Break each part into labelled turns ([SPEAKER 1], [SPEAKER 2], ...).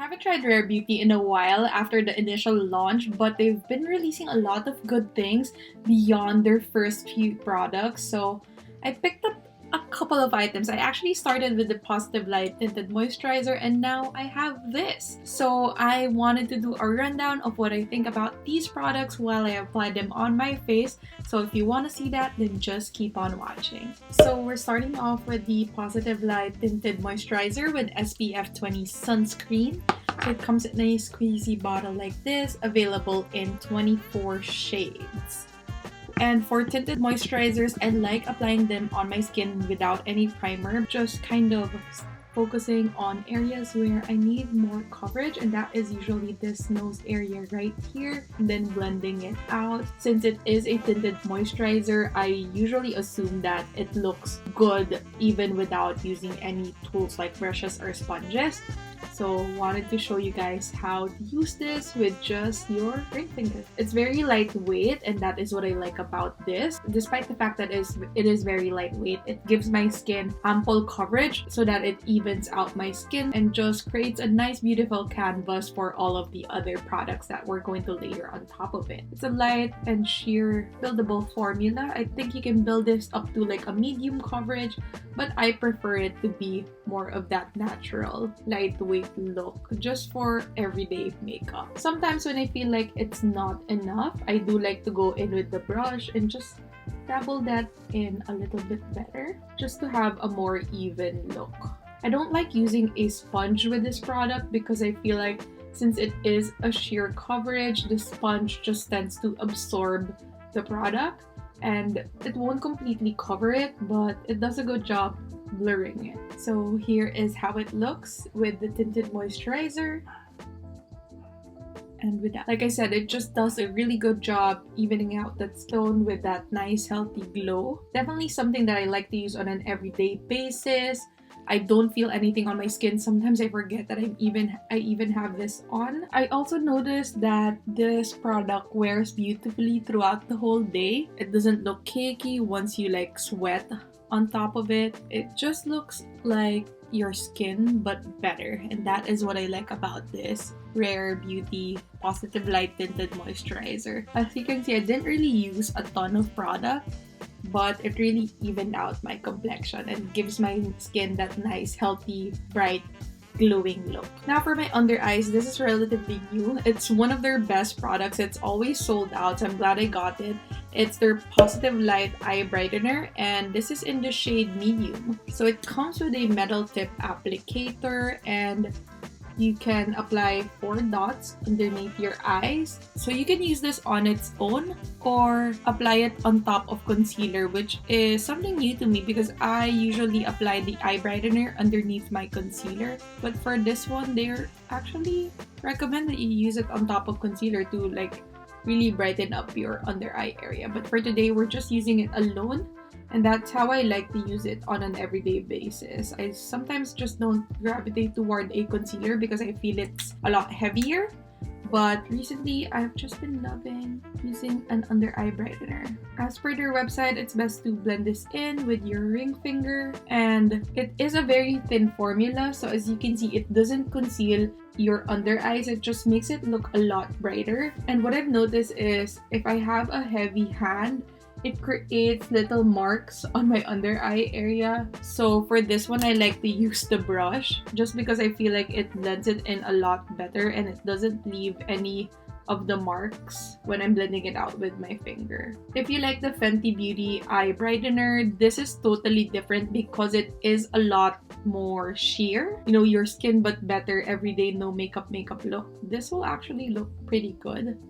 [SPEAKER 1] haven't tried Rare Beauty in a while after the initial launch, but they've been releasing a lot of good things beyond their first few products. So I picked up a couple of items. I actually started with the Positive Light Tinted Moisturizer, and now I have this. So I wanted to do a rundown of what I think about these products while I apply them on my face. So if you want to see that, then just keep on watching. So we're starting off with the Positive Light Tinted Moisturizer with SPF 20 sunscreen. So it comes in a squeezy bottle like this, available in 24 shades. And for tinted moisturizers, I like applying them on my skin without any primer, just kind of focusing on areas where I need more coverage, and that is usually this nose area right here, and then blending it out. Since it is a tinted moisturizer, I usually assume that it looks good even without using any tools like brushes or sponges. So wanted to show you guys how to use this with just your ring finger. It's very lightweight, and that is what I like about this. Despite the fact that it is very lightweight, it gives my skin ample coverage so that it evens out my skin and just creates a nice beautiful canvas for all of the other products that we're going to layer on top of it. It's a light and sheer buildable formula. I think you can build this up to like a medium coverage, but I prefer it to be more of that natural lightweight look just for everyday makeup. Sometimes when I feel like it's not enough, I do like to go in with the brush and just dabble that in a little bit better just to have a more even look. I don't like using a sponge with this product because I feel like since it is a sheer coverage, the sponge just tends to absorb the product and it won't completely cover it, but it does a good job blurring it. So here is how it looks with the tinted moisturizer. And with that, like I said, it just does a really good job evening out that tone with that nice healthy glow. Definitely something that I like to use on an everyday basis. I don't feel anything on my skin. Sometimes I forget that I even have this on. I also noticed that this product wears beautifully throughout the whole day. It doesn't look cakey once you like sweat on top of it. It just looks like your skin but better, and that is what I like about this Rare Beauty Positive Light Tinted Moisturizer. As you can see, I didn't really use a ton of product, but it really evened out my complexion and gives my skin that nice, healthy, bright, glowing look. Now for my under eyes, this is relatively new. It's one of their best products. It's always sold out, so I'm glad I got it. It's their Positive Light Eye Brightener, and this is in the shade medium. So it comes with a metal tip applicator, and you can apply 4 dots underneath your eyes. So you can use this on its own or apply it on top of concealer, which is something new to me because I usually apply the eye brightener underneath my concealer. But for this one, they actually recommend that you use it on top of concealer to like really brighten up your under eye area. But for today, we're just using it alone. And that's how I like to use it on an everyday basis. I sometimes just don't gravitate toward a concealer because I feel it's a lot heavier. But recently, I've just been loving using an under eye brightener. As per their website, it's best to blend this in with your ring finger. And it is a very thin formula. So as you can see, it doesn't conceal your under eyes. It just makes it look a lot brighter. And what I've noticed is if I have a heavy hand, it creates little marks on my under eye area. So for this one, I like to use the brush just because I feel like it blends it in a lot better and it doesn't leave any of the marks when I'm blending it out with my finger. If you like the Fenty Beauty Eye Brightener, this is totally different because it is a lot more sheer. You know, your skin but better everyday no makeup look. This will actually look pretty good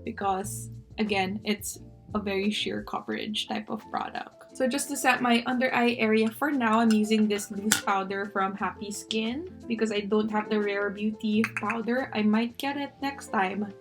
[SPEAKER 1] because again, it's a very sheer coverage type of product. So just to set my under eye area for now, I'm using this loose powder from Happy Skin because I don't have the Rare Beauty powder. I might get it next time,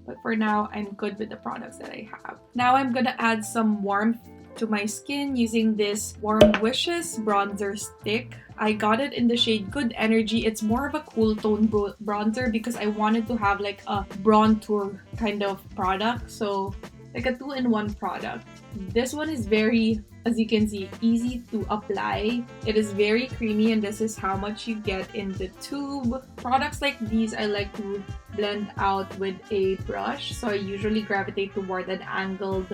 [SPEAKER 1] but for now, I'm good with the products that I have. Now I'm gonna add some warmth to my skin using this Warm Wishes bronzer stick. I got it in the shade Good Energy. It's more of a cool tone bronzer because I wanted to have like a bronzer kind of product. So like a 2-in-1 product. This one is very, as you can see, easy to apply. It is very creamy, and this is how much you get in the tube. Products like these I like to blend out with a brush, so I usually gravitate toward an angled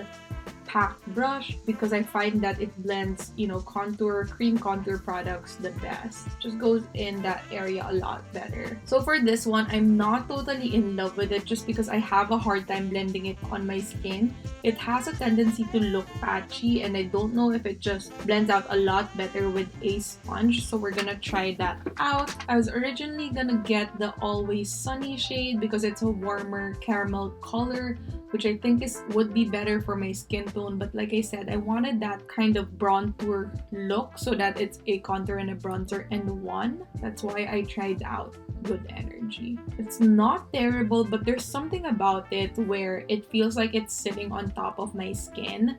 [SPEAKER 1] packed brush because I find that it blends, you know, cream contour products the best. Just goes in that area a lot better. So for this one, I'm not totally in love with it just because I have a hard time blending it on my skin. It has a tendency to look patchy, and I don't know if it just blends out a lot better with a sponge. So we're gonna try that out. I was originally gonna get the Always Sunny shade because it's a warmer caramel color, which I think would be better for my skin tone. But like I said, I wanted that kind of bronzer look so that it's a contour and a bronzer in one. That's why I tried out Good Energy. It's not terrible, but there's something about it where it feels like it's sitting on top of my skin.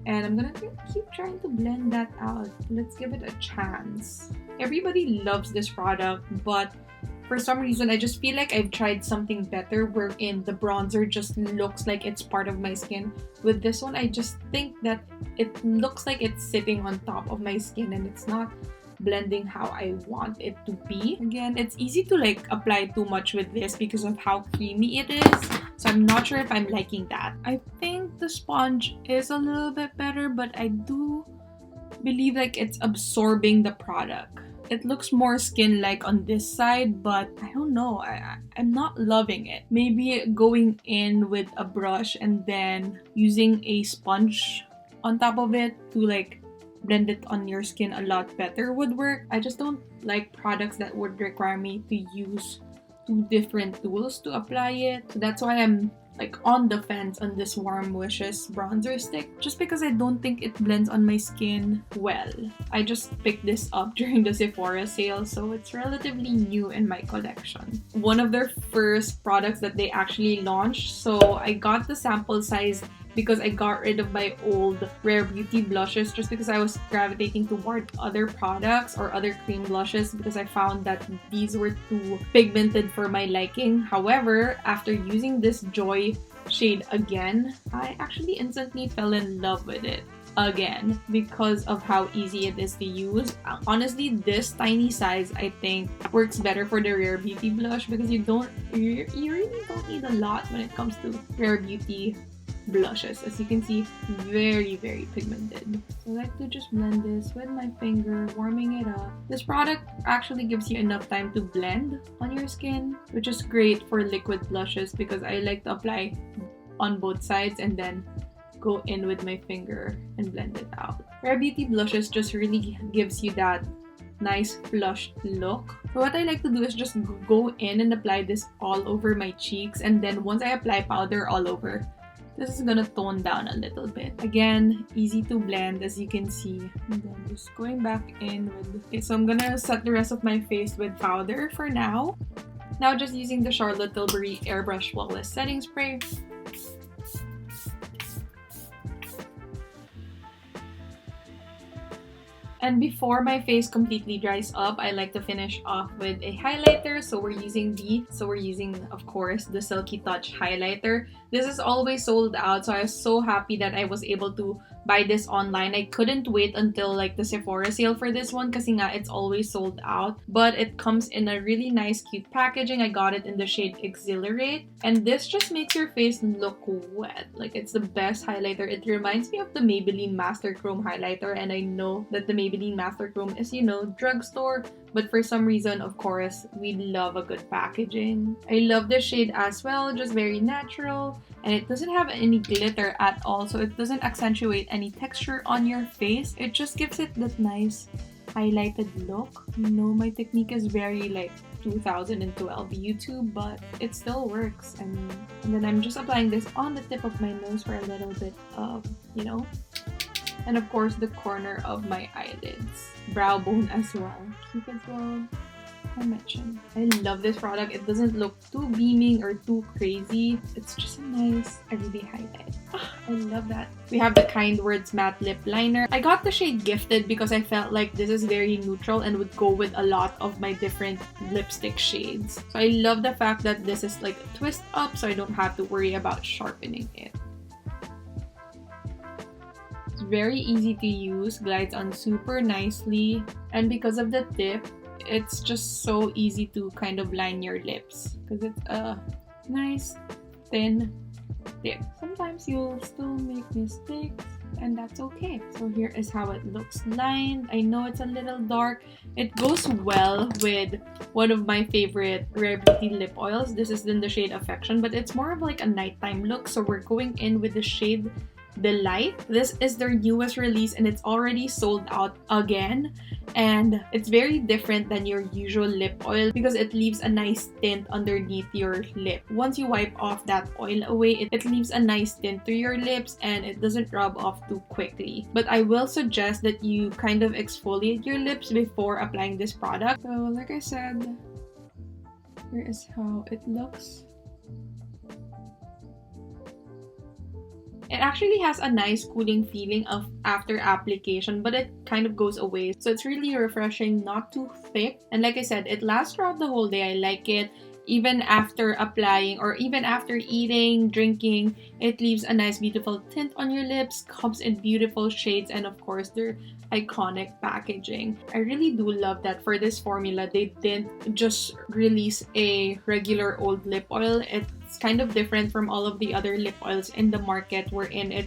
[SPEAKER 1] And I'm gonna keep trying to blend that out. Let's give it a chance. Everybody loves this product, but for some reason, I just feel like I've tried something better wherein the bronzer just looks like it's part of my skin. With this one, I just think that it looks like it's sitting on top of my skin and it's not blending how I want it to be. Again, it's easy to like apply too much with this because of how creamy it is. So I'm not sure if I'm liking that. I think the sponge is a little bit better, but I do believe like it's absorbing the product. It looks more skin-like on this side, but I don't know. I'm not loving it. Maybe going in with a brush and then using a sponge on top of it to like blend it on your skin a lot better would work. I just don't like products that would require me to use 2 different tools to apply it. So that's why I'm like on the fence on this Warm Wishes bronzer stick, just because I don't think it blends on my skin well. I just picked this up during the Sephora sale, so it's relatively new in my collection. One of their first products that they actually launched, so I got the sample size because I got rid of my old Rare Beauty blushes just because I was gravitating toward other products or other cream blushes because I found that these were too pigmented for my liking. However, after using this Joy shade again, I actually instantly fell in love with it again because of how easy it is to use. Honestly, this tiny size I think works better for the Rare Beauty blush because you really don't need a lot when it comes to Rare Beauty blushes. As you can see, very pigmented. So I like to just blend this with my finger, warming it up. This product actually gives you enough time to blend on your skin, which is great for liquid blushes because I like to apply on both sides and then go in with my finger and blend it out. Rare Beauty blushes just really gives you that nice flushed look. So what I like to do is just go in and apply this all over my cheeks, and then once I apply powder all over, this is gonna tone down a little bit. Again, easy to blend as you can see. And then just going back in with... Okay, so I'm gonna set the rest of my face with powder for now. Now just using the Charlotte Tilbury Airbrush Flawless Setting Spray. And before my face completely dries up, I like to finish off with a highlighter. So we're using, of course, the Silky Touch highlighter. This is always sold out, so I was so happy that I was able to buy this online. I couldn't wait until like the Sephora sale for this one kasi nga it's always sold out. But it comes in a really nice, cute packaging. I got it in the shade Exhilarate. And this just makes your face look wet. Like, it's the best highlighter. It reminds me of the Maybelline Master Chrome highlighter. And I know that the Maybelline Master Chrome is, you know, drugstore. But for some reason, of course, we love a good packaging. I love this shade as well. Just very natural. And it doesn't have any glitter at all, so it doesn't accentuate any texture on your face. It just gives it that nice highlighted look. You know, my technique is very like 2012 YouTube, but it still works. And then I'm just applying this on the tip of my nose for a little bit of, you know, and of course the corner of my eyelids, brow bone as well. Cupid's bow. I mentioned. I love this product. It doesn't look too beaming or too crazy. It's just a nice everyday highlight. I love that. We have the Kind Words Matte Lip Liner. I got the shade Gifted because I felt like this is very neutral and would go with a lot of my different lipstick shades. So I love the fact that this is like a twist up, so I don't have to worry about sharpening it. Very easy to use, glides on super nicely, and because of the tip, it's just so easy to kind of line your lips because it's a nice thin tip. Sometimes you'll still make mistakes, and that's okay. So here is how it looks lined. I know it's a little dark. It goes well with one of my favorite Rare Beauty lip oils. This is in the shade Affection, but it's more of like a nighttime look. So we're going in with the shade Delight. This is their newest release and it's already sold out again. And it's very different than your usual lip oil because it leaves a nice tint underneath your lip. Once you wipe off that oil away, it leaves a nice tint to your lips and it doesn't rub off too quickly. But I will suggest that you kind of exfoliate your lips before applying this product. So like I said, here is how it looks. It actually has a nice cooling feeling of after application, but it kind of goes away. So it's really refreshing, not too thick. And like I said, it lasts throughout the whole day. I like it. Even after applying or even after eating, drinking, it leaves a nice beautiful tint on your lips, comes in beautiful shades, and of course their iconic packaging. I really do love that for this formula, they didn't just release a regular old lip oil. It's kind of different from all of the other lip oils in the market, wherein it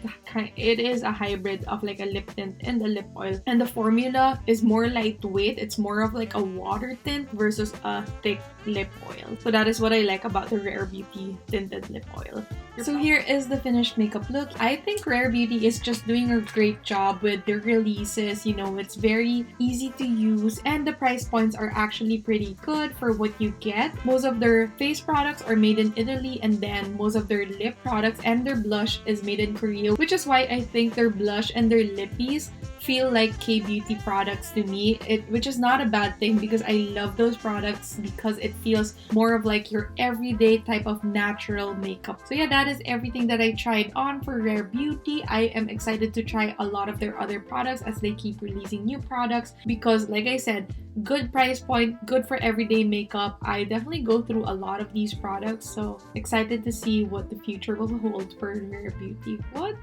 [SPEAKER 1] is a hybrid of like a lip tint and a lip oil. And the formula is more lightweight. It's more of like a water tint versus a thick lip oil. So that is what I like about the Rare Beauty tinted lip oil. So here is the finished makeup look. I think Rare Beauty is just doing a great job with their releases. You know, it's very easy to use and the price points are actually pretty good for what you get. Most of their face products are made in Italy, and then most of their lip products and their blush is made in Korea, which is why I think their blush and their lippies feel like K-beauty products to me, which is not a bad thing because I love those products because it feels more of like your everyday type of natural makeup. So yeah, that is everything that I tried on for Rare Beauty. I am excited to try a lot of their other products as they keep releasing new products because like I said, good price point, good for everyday makeup. I definitely go through a lot of these products, so excited to see what the future will hold for Rare Beauty. What?